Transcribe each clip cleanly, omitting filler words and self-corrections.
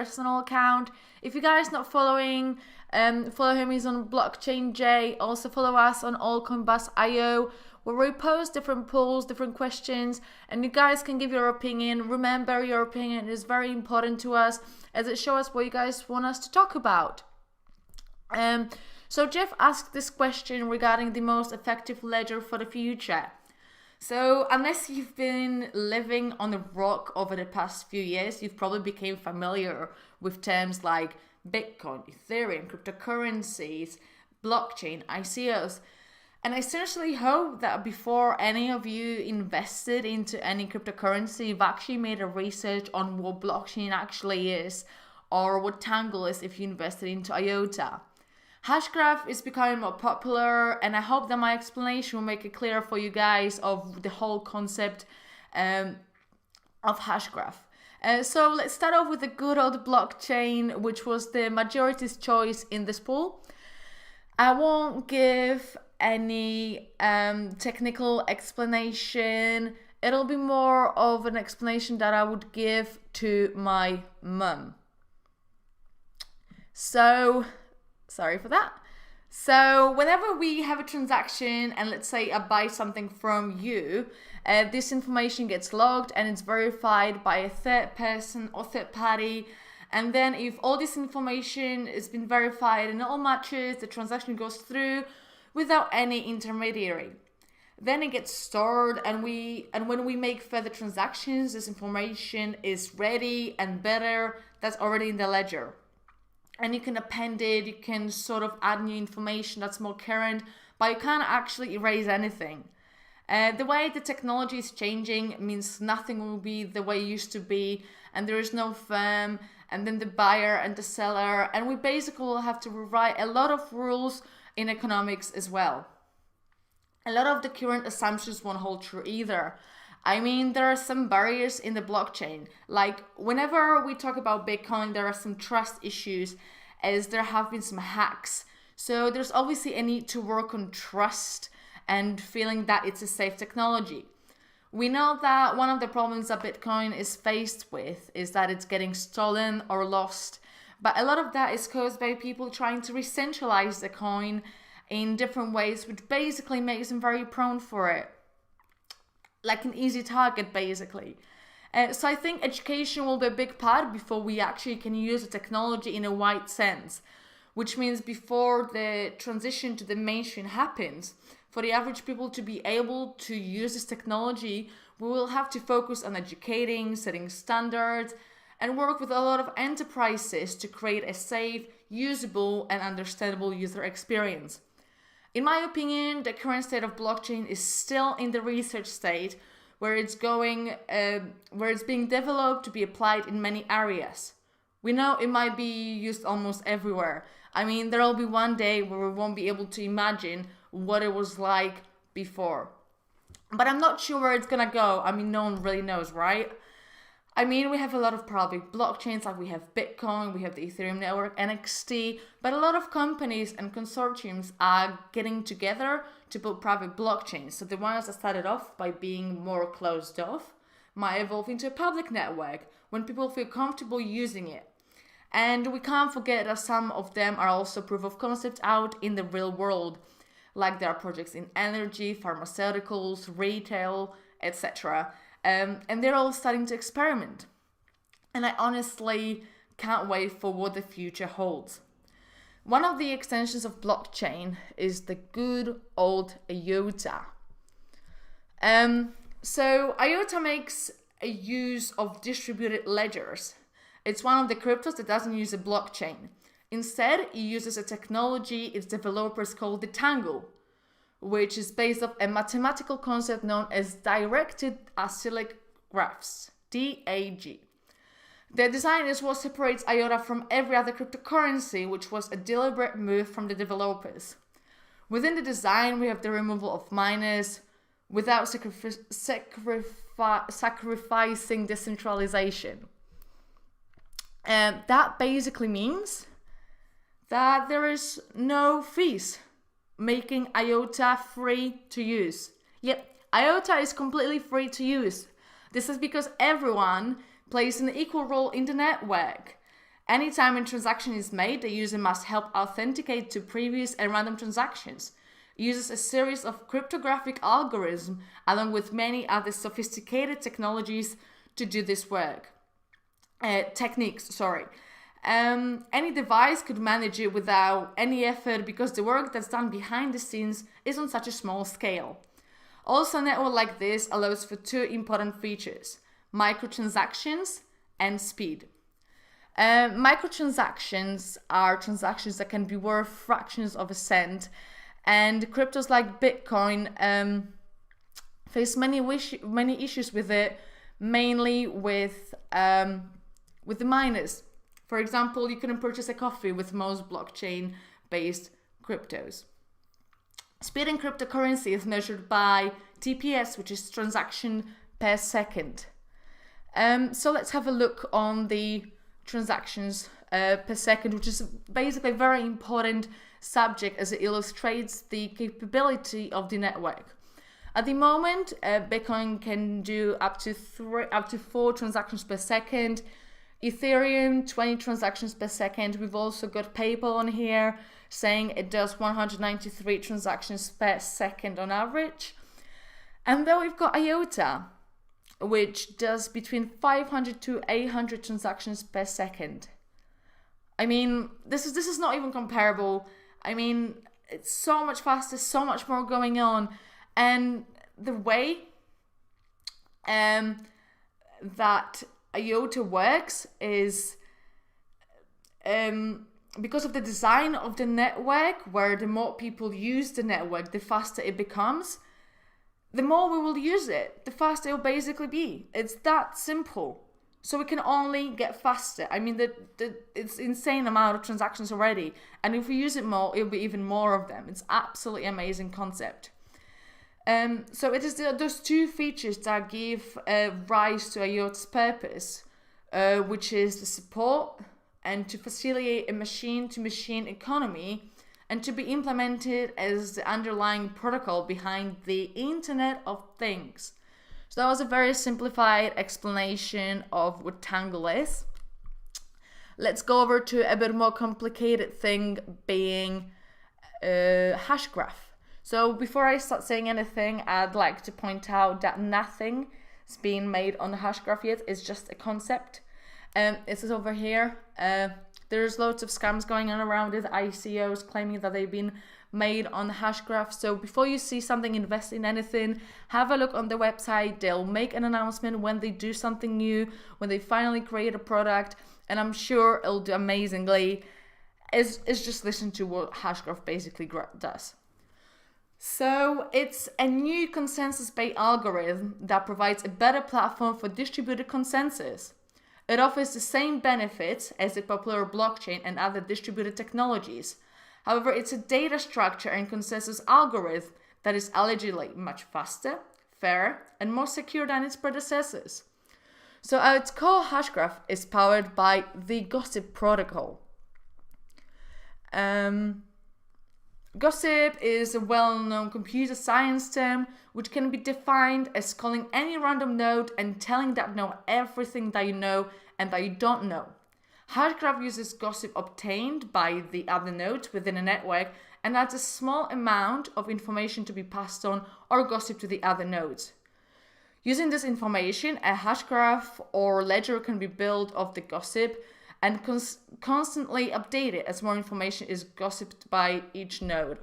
personal account. If you guys not following, follow him. He's on Blockchain J. Also follow us on allcoinbus.io, where we post different polls, different questions, and you guys can give your opinion. Remember, your opinion is very important to us, as it shows us what you guys want us to talk about. So Jeff asked this question regarding the most effective ledger for the future. So unless you've been living on a rock over the past few years, you've probably become familiar with terms like Bitcoin, Ethereum, cryptocurrencies, blockchain, ICOs. And I seriously hope that before any of you invested into any cryptocurrency, you've actually made a research on what blockchain actually is, or what Tangle is if you invested into IOTA. Hashgraph is becoming more popular, and I hope that my explanation will make it clear for you guys of the whole concept of Hashgraph. So let's start off with the good old blockchain, which was the majority's choice in this poll. I won't give any technical explanation. It'll be more of an explanation that I would give to my mum. So, sorry for that. So whenever we have a transaction, and let's say I buy something from you, this information gets logged and it's verified by a third person or third party. And then if all this information has been verified and it all matches, the transaction goes through without any intermediary. Then it gets stored, and when we make further transactions, this information is ready and better. That's already in the ledger. And you can append it, you can sort of add new information that's more current, but you can't actually erase anything. The way the technology is changing means nothing will be the way it used to be, and there is no firm, and then the buyer and the seller, and we basically will have to rewrite a lot of rules in economics as well. A lot of the current assumptions won't hold true either. I mean, there are some barriers in the blockchain. Like whenever we talk about Bitcoin, there are some trust issues, as there have been some hacks. So there's obviously a need to work on trust and feeling that it's a safe technology. We know that one of the problems that Bitcoin is faced with is that it's getting stolen or lost. But a lot of that is caused by people trying to re-centralize the coin in different ways, which basically makes them very prone for it. Like an easy target, basically. So I think education will be a big part before we actually can use the technology in a wide sense, which means before the transition to the mainstream happens, for the average people to be able to use this technology, we will have to focus on educating, setting standards, and work with a lot of enterprises to create a safe, usable, and understandable user experience. In my opinion, the current state of blockchain is still in the research state, where it's being developed to be applied in many areas. We know it might be used almost everywhere. I mean, there will be one day where we won't be able to imagine what it was like before. But I'm not sure where it's gonna go. I mean, no one really knows, right? I mean, we have a lot of probably blockchains, like we have Bitcoin, we have the Ethereum network, NXT, but a lot of companies and consortiums are getting together to build private blockchains. So the ones that started off by being more closed off might evolve into a public network when people feel comfortable using it. And we can't forget that some of them are also proof of concept out in the real world, like there are projects in energy, pharmaceuticals, retail, etc. And they're all starting to experiment. And I honestly can't wait for what the future holds. One of the extensions of blockchain is the good old IOTA. So IOTA makes a use of distributed ledgers. It's one of the cryptos that doesn't use a blockchain. Instead, it uses a technology its developers call the Tangle, which is based off a mathematical concept known as directed acyclic graphs, DAG. The design is what separates IOTA from every other cryptocurrency, which was a deliberate move from the developers. Within the design, we have the removal of miners without sacrificing decentralization. And that basically means that there is no fees, making IOTA free to use. Yep, IOTA is completely free to use. This is because everyone plays an equal role in the network. Anytime a transaction is made, the user must help authenticate to previous and random transactions. It uses a series of cryptographic algorithms along with many other sophisticated technologies to do this work. Any device could manage it without any effort because the work that's done behind the scenes is on such a small scale. Also, a network like this allows for two important features: microtransactions and speed. Microtransactions are transactions that can be worth fractions of a cent, and cryptos like Bitcoin face many issues with it, mainly with the miners. For example, you couldn't purchase a coffee with most blockchain-based cryptos. Speed in cryptocurrency is measured by TPS, which is transaction per second. So let's have a look on the transactions per second, which is basically a very important subject as it illustrates the capability of the network. At the moment, Bitcoin can do up to 4 transactions per second. Ethereum, 20 transactions per second. We've also got PayPal on here saying it does 193 transactions per second on average. And then we've got IOTA, which does between 500 to 800 transactions per second. I mean, this is not even comparable. I mean, it's so much faster, so much more going on. And the way that IOTA works is because of the design of the network, where the more people use the network, the faster it becomes. The more we will use it, the faster it will basically be. It's that simple. So we can only get faster. I mean, it's insane amount of transactions already. And if we use it more, it'll be even more of them. It's absolutely amazing concept. So it is those two features that give rise to IOTA's purpose, which is the support and to facilitate a machine-to-machine economy and to be implemented as the underlying protocol behind the Internet of Things. So that was a very simplified explanation of what Tangle is. Let's go over to a bit more complicated thing, being Hashgraph. So before I start saying anything, I'd like to point out that nothing is being made on Hashgraph yet. It's just a concept. This is over here. There's loads of scams going on around it. ICOs claiming that they've been made on Hashgraph. So before you see something, invest in anything, have a look on the website. They'll make an announcement when they do something new, when they finally create a product, and I'm sure it'll do amazingly. It's just listen to what Hashgraph basically does. So it's a new consensus-based algorithm that provides a better platform for distributed consensus. It offers the same benefits as the popular blockchain and other distributed technologies. However, it's a data structure and consensus algorithm that is allegedly much faster, fairer, and more secure than its predecessors. So at its core, Hashgraph is powered by the Gossip protocol. Gossip is a well-known computer science term which can be defined as calling any random node and telling that node everything that you know and that you don't know. Hashgraph uses gossip obtained by the other nodes within a network and adds a small amount of information to be passed on or gossip to the other nodes. Using this information, a hashgraph or ledger can be built of the gossip and constantly updated as more information is gossiped by each node.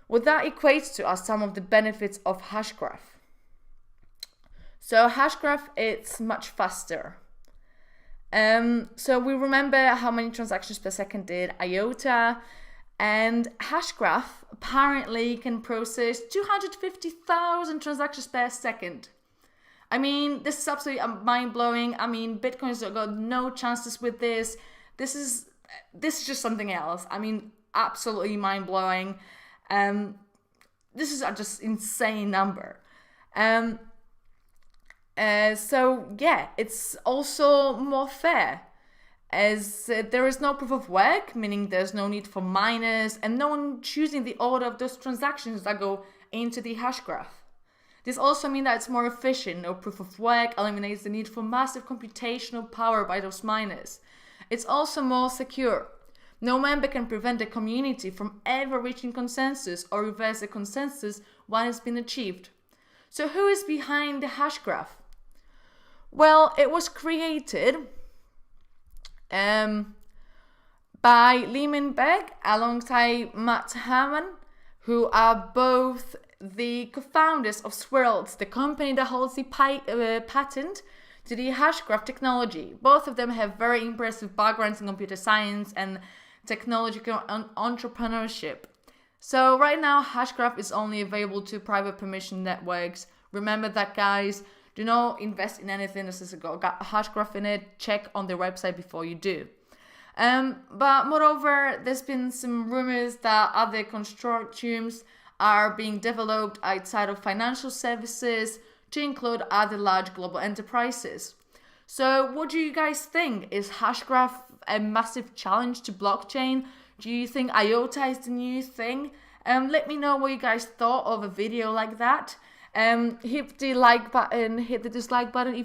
What that equates to are some of the benefits of Hashgraph. So Hashgraph, it's much faster. So we remember how many transactions per second did IOTA, and Hashgraph apparently can process 250,000 transactions per second. I mean, this is absolutely mind-blowing. I mean, Bitcoin's got no chances with this. This is just something else. I mean, absolutely mind-blowing. This is a just insane number. So yeah, it's also more fair, as there is no proof of work, meaning there's no need for miners and no one choosing the order of those transactions that go into the Hashgraph. This also means that it's more efficient. No proof of work eliminates the need for massive computational power by those miners. It's also more secure. No member can prevent the community from ever reaching consensus or reverse the consensus once it's been achieved. So who is behind the Hashgraph? Well, it was created by Lyman Begg alongside Matt Hammond, who are both the co-founders of Swirls, the company that holds the patent to the Hashgraph technology. Both of them have very impressive backgrounds in computer science and technological entrepreneurship. So right now, Hashgraph is only available to private permission networks. Remember that, guys. Do not invest in anything that says got Hashgraph in it. Check on their website before you do. But moreover, there's been some rumors that other consortiums are being developed outside of financial services to include other large global enterprises. So what do you guys think? Is Hashgraph a massive challenge to blockchain? Do you think IOTA is the new thing? Let me know what you guys thought of a video like that. Hit the like button, hit the dislike button if